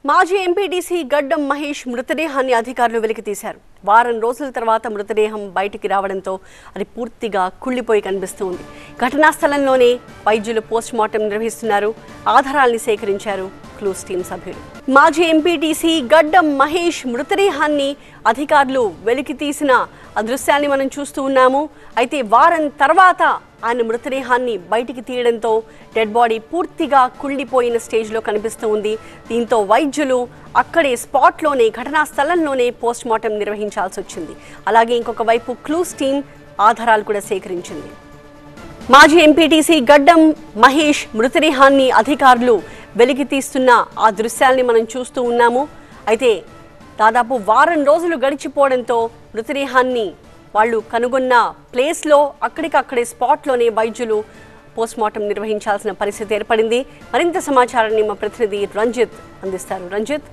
మాజీ ఎంపీటీసీ గడ్డం మహేష్ మృతదేహాన్ని అధికారులు వెలికితీశారు. వారం రోజుల తర్వాత మృతదేహం బయటికి రావడంతో అది పూర్తిగా కుళ్ళిపోయి కనిపిస్తుంది. ఘటనా స్థలంలోనే వైద్యులు పోస్ట్మార్టం నిర్వహిస్తున్నారు. ఆధారాల్ని సేకరించారు క్లూస్ టీం సభ్యులు. మాజీ ఎంపీటీసీ గడ్డం మహేష్ మృతదేహాన్ని అధికారులు వెలికితీసిన దృశ్యాన్ని మనం చూస్తూ ఉన్నాము. అయితే వారం తర్వాత ఆయన మృతదేహాన్ని బయటికి తీయడంతో డెడ్ బాడీ పూర్తిగా కుళ్ళిపోయిన స్టేజ్లో కనిపిస్తూ ఉంది. దీంతో వైద్యులు అక్కడే స్పాట్లోనే ఘటనా స్థలంలోనే పోస్ట్మార్టం నిర్వహించాల్సి వచ్చింది. అలాగే ఇంకొక వైపు క్లూస్ టీం ఆధారాలు కూడా సేకరించింది. మాజీ ఎంపీటీసీ గడ్డం మహేష్ మృతదేహాన్ని అధికారులు వెలికి తీస్తున్న ఆ దృశ్యాల్ని మనం చూస్తూ ఉన్నాము. అయితే దాదాపు వారం రోజులు గడిచిపోవడంతో మృతదేహాన్ని వాళ్ళు కనుగొన్న ప్లేస్లో అక్కడికక్కడే స్పాట్లోనే వైద్యులు పోస్ట్మార్టం నిర్వహించాల్సిన పరిస్థితి ఏర్పడింది. మరింత సమాచారాన్ని మా ప్రతినిధి రంజిత్ అందిస్తారు. రంజిత్,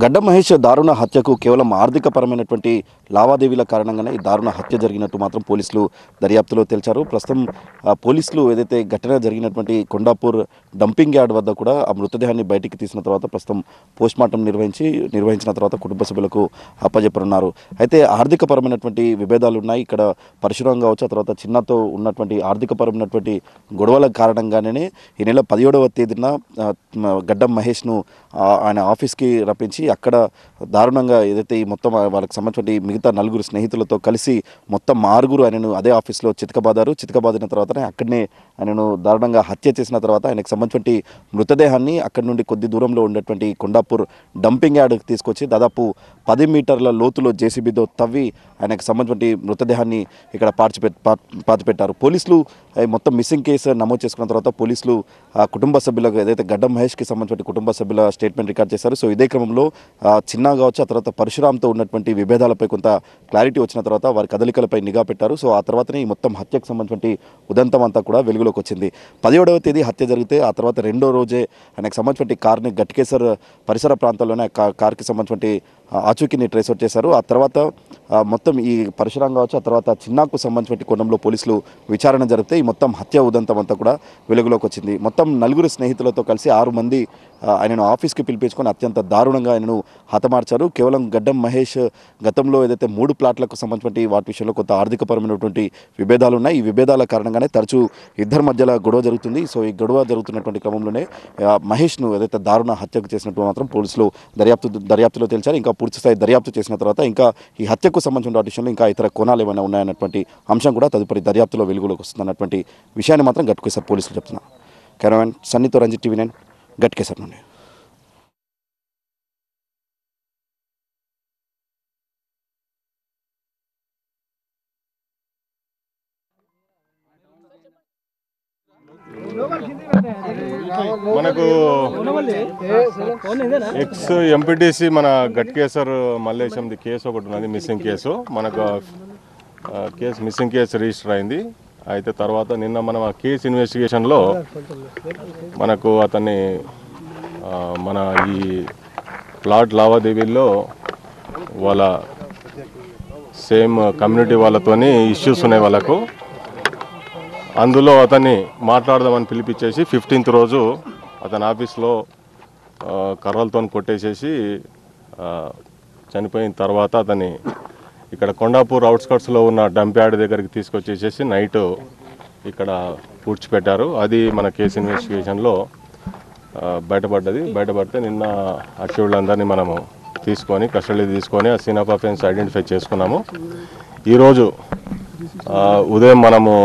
గడ్డం మహేష్ దారుణ హత్యకు కేవలం ఆర్థికపరమైనటువంటి లావాదేవీల కారణంగానే ఈ దారుణ హత్య జరిగినట్టు మాత్రం పోలీసులు దర్యాప్తులో తేల్చారు. ప్రస్తుతం పోలీసులు ఏదైతే ఘటన జరిగినటువంటి కొండాపూర్ డంపింగ్ యార్డ్ వద్ద కూడా ఆ మృతదేహాన్ని బయటికి తీసిన తర్వాత ప్రస్తుతం పోస్ట్మార్టం నిర్వహించిన తర్వాత కుటుంబ సభ్యులకు అప్పజెప్పనున్నారు. అయితే ఆర్థికపరమైనటువంటి విభేదాలు ఉన్నాయి. ఇక్కడ పరశురాం కావచ్చు, ఆ తర్వాత చిన్నతో ఉన్నటువంటి ఆర్థికపరమైనటువంటి గొడవల కారణంగానే ఈ నెల 17వ తేదీన గడ్డం మహేష్ను ఆయన ఆఫీస్కి రప్పించి అక్కడ దారుణంగా ఏదైతే ఈ మొత్తం వాళ్ళకి సంబంధించిన మిగతా 4 స్నేహితులతో కలిసి మొత్తం 6 ఆయనను అదే ఆఫీస్లో చితకబాదిన తర్వాతనే అక్కడనే ఆయనను దారుణంగా హత్య చేసిన తర్వాత ఆయనకు సంబంధించిన మృతదేహాన్ని అక్కడి నుండి కొద్ది దూరంలో ఉన్నటువంటి కొండాపూర్ డంపింగ్ యార్డ్కి తీసుకొచ్చి దాదాపు 10 మీటర్ల లోతులో జేసీబీతో తవ్వి ఆయనకు సంబంధించిన మృతదేహాన్ని ఇక్కడ పాతిపెట్టారు. పోలీసులు మొత్తం మిస్సింగ్ కేసు నమోదు చేసుకున్న తర్వాత పోలీసులు కుటుంబ సభ్యులకు ఏదైతే గడ్డం మహేష్కి సంబంధించిన కుటుంబ సభ్యుల స్టేట్మెంట్ రికార్డ్ చేశారు. సో ఇదే క్రమంలో చిన్న కావచ్చు, ఆ తర్వాత పరశురాంతో ఉన్నటువంటి విభేదాలపై కొంత క్లారిటీ వచ్చిన తర్వాత వారి కదలికలపై నిఘా పెట్టారు. సో ఆ తర్వాతనే ఈ మొత్తం హత్యకు సంబంధించిన ఉదంతం అంతా కూడా వెలుగులోకి వచ్చింది. 17వ తేదీ హత్య జరిగితే ఆ తర్వాత రెండో రోజే ఆయనకు సంబంధించిన కార్ని గట్కేసర్ పరిసర ప్రాంతాల్లోనే కార్కి సంబంధించిన ఆచూకీని ట్రేస్ అవుట్ చేశారు. ఆ తర్వాత మొత్తం ఈ పరశురాం కావచ్చు, ఆ తర్వాత చిన్నాకు సంబంధించిన కోణంలో పోలీసులు విచారణ జరిపితే ఈ మొత్తం హత్య ఉదంతం అంతా కూడా వెలుగులోకి వచ్చింది. మొత్తం 4 స్నేహితులతో కలిసి 6 మంది ఆయనను ఆఫీస్కి పిలిపించుకొని అత్యంత దారుణంగా ఆయనను హతమార్చారు. కేవలం గడ్డం మహేష్ గతంలో ఏదైతే 3 ప్లాట్లకు సంబంధించిన వాటి విషయంలో కొంత ఆర్థికపరమైనటువంటి విభేదాలు ఉన్నాయి. ఈ విభేదాల కారణంగానే తరచూ ఇద్దరి మధ్యలో గొడవ జరుగుతుంది. సో ఈ గొడవ జరుగుతున్నటువంటి క్రమంలోనే మహేష్ను ఏదైతే దారుణ హత్యకు చేసినట్టు మాత్రం పోలీసులు దర్యాప్తులో తేల్చారు. ఇంకా పూర్తిస్థాయి దర్యాప్తు చేసిన తర్వాత ఇంకా ఈ హత్యకు సంబంధించిన వాటి విషయంలో ఇంకా ఇతర కోణాలు ఏమైనా ఉన్నాయన్నటువంటి అంశం కూడా తదుపరి దర్యాప్తులో వెలుగులోకి వస్తుందన్నటువంటి విషయాన్ని మాత్రం గట్కేసర్ పోలీసులు చెప్తున్నారు. కెమెరామెన్ సన్నీతో రంజిత్, TV9 గట్కేసర్ నుండి. మనకు ఎక్స్ ఎంపీటీసీ మన గట్కేసర్ మల్లేశంది కేసు ఒకటి ఉన్నది, మిస్సింగ్ కేసు. మనకు మిస్సింగ్ కేసు రిజిస్టర్ అయింది. అయితే తర్వాత నిన్న మనం ఆ కేసు ఇన్వెస్టిగేషన్లో మనకు అతన్ని మన ఈ ప్లాట్ లావాదేవీల్లో వాళ్ళ సేమ్ కమ్యూనిటీ వాళ్ళతోని ఇష్యూస్ ఉన్నాయి వాళ్ళకు. అందులో అతన్ని మాట్లాడదామని పిలిపించేసి 15th రోజు అతని ఆఫీస్లో కర్రలతో కొట్టేసేసి చనిపోయిన తర్వాత అతన్ని ఇక్కడ కొండాపూర్ అవుట్స్కట్స్లో ఉన్న డంప్ యార్డ్ దగ్గరికి తీసుకొచ్చేసేసి నైట్ ఇక్కడ పూడ్చిపెట్టారు. అది మన కేసు ఇన్వెస్టిగేషన్లో బయటపడితే నిన్న అక్యూజ్డ్లందరినీ మనము కస్టడీ తీసుకొని ఆ సీన్ ఆఫ్ అఫెన్స్ ఐడెంటిఫై చేసుకున్నాము. ఈరోజు ఉదయం మనము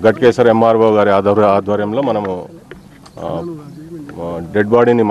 గట్కేసర్ MRO గారి ఆధ్వర్యంలో మనము డెడ్ బాడీని